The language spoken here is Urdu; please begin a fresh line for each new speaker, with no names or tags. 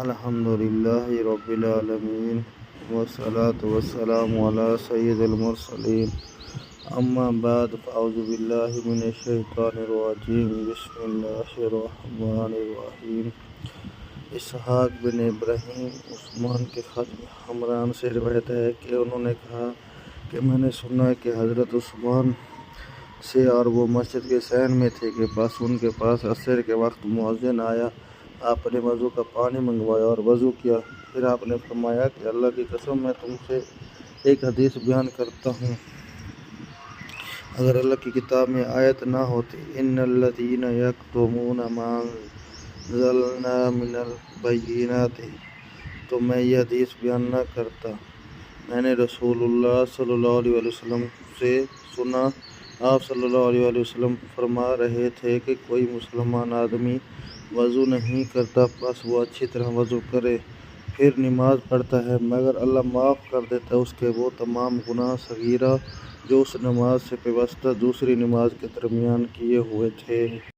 الحمدللہ رب العالمین والصلاة والسلام علی سید المرسلین اما بعد فاعوذ باللہ من الشیطان الرجیم بسم اللہ الرحمن الرحیم۔ اسحاق بن ابراہیم عثمان کے خط حمران سے روایت ہے کہ انہوں نے کہا کہ میں نے سنا کہ حضرت عثمان سے اور وہ مسجد کے صحن میں تھے کہ بس ان کے پاس عصر کے وقت مؤذن آیا۔ آپ نے وضو کا پانی منگوایا اور وضو کیا، پھر آپ نے فرمایا کہ اللہ کی قسم میں تم سے ایک حدیث بیان کرتا ہوں، اگر اللہ کی کتاب میں آیت نہ ہوتی ان الذین یکتمون ما انزلنا من البینات تو میں یہ حدیث بیان نہ کرتا۔ میں نے رسول اللہ صلی اللہ علیہ وسلم سے سنا، آپ صلی اللہ علیہ وسلم فرما رہے تھے کہ کوئی مسلمان آدمی وضو نہیں کرتا بس وہ اچھی طرح وضو کرے پھر نماز پڑھتا ہے، مگر اللہ معاف کر دیتا ہے اس کے وہ تمام گناہ صغیرہ جو اس نماز سے پیوستہ دوسری نماز کے درمیان کیے ہوئے تھے۔